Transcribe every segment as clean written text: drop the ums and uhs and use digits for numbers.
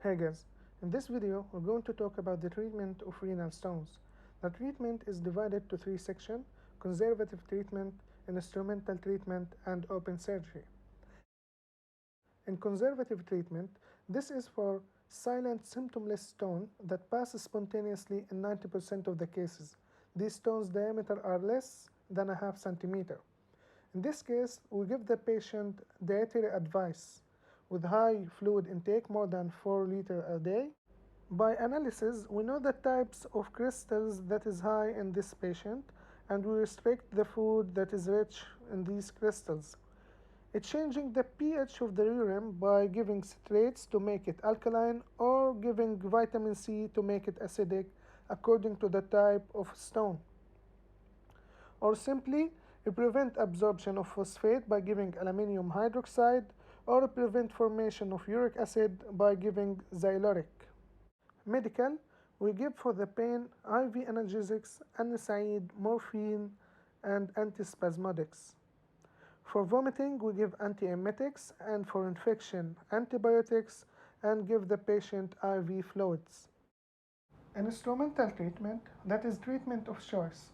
Hey guys, in this video we're going to talk about the treatment of renal stones. The treatment is divided to three sections: conservative treatment, instrumental treatment, and open surgery. In conservative treatment, this is for silent symptomless stone that passes spontaneously in 90% of the cases. These stones' diameter are less than a half centimeter. In this case, we give the patient dietary advice with high fluid intake, more than 4 liters a day. By analysis, we know the types of crystals that is high in this patient, and we restrict the food that is rich in these crystals. It's changing the pH of the urine by giving citrates to make it alkaline or giving vitamin C to make it acidic according to the type of stone. Or simply prevent absorption of phosphate by giving aluminium hydroxide, or prevent formation of uric acid by giving xyluric. Medical, we give for the pain IV analgesics, NSAID, morphine, and antispasmodics. For vomiting, we give antiemetics, and for infection, antibiotics, and give the patient IV fluids. Instrumental treatment, that is treatment of choice.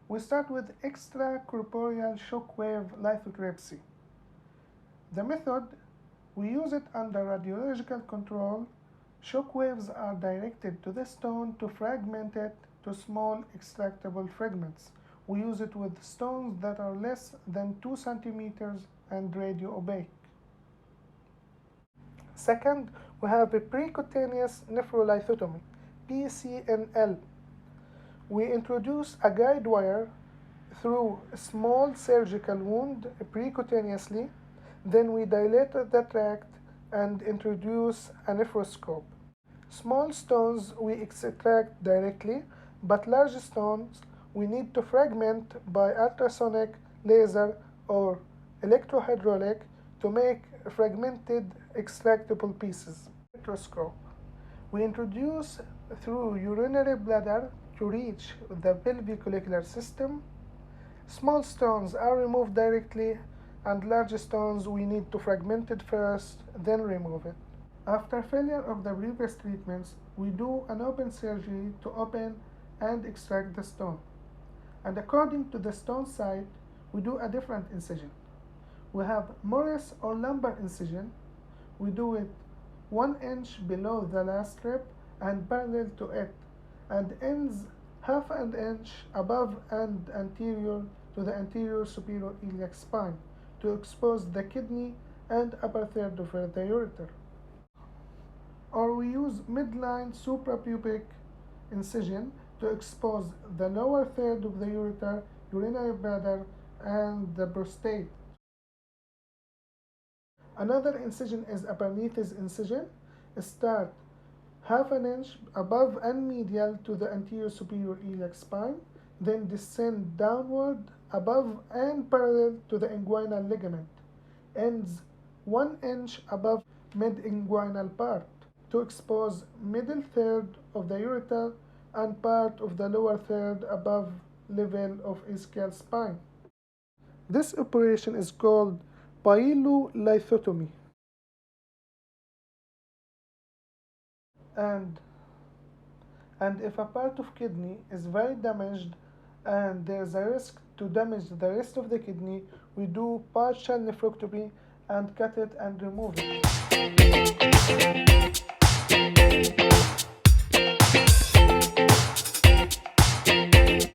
We start with extracorporeal shockwave lithotripsy. The method, we use it under radiological control. Shock waves are directed to the stone to fragment it to small extractable fragments. We use it with stones that are less than 2 centimeters and radio-opaque. Second, we have a percutaneous nephrolithotomy, PCNL. We introduce a guide wire through a small surgical wound percutaneously. Then we dilate the tract and introduce a nephroscope. Small stones we extract directly, but large stones we need to fragment by ultrasonic, laser, or electrohydraulic to make fragmented extractable pieces. Microscope. We introduce through urinary bladder to reach the pelvic system. Small stones are removed directly, and large stones we need to fragment it first, then remove it. After failure of the previous treatments, we do an open surgery to open and extract the stone. And according to the stone site, we do a different incision. We have Morris or lumbar incision. We do it 1 inch below the last rib and parallel to it, and ends half an inch above and anterior to the anterior superior iliac spine to expose the kidney and upper third of the ureter. Or we use midline suprapubic incision to expose the lower third of the ureter, urinary bladder, and the prostate. Another incision is Apernethes incision. Start half an inch above and medial to the anterior superior iliac spine, then descend downward above and parallel to the inguinal ligament. Ends 1 inch above mid-inguinal part to expose middle third of the ureter and part of the lower third above level of ischial spine. This operation is called pyelolithotomy. And if a part of kidney is very damaged and there's a risk to damage the rest of the kidney, we do partial nephrectomy and cut it and remove it.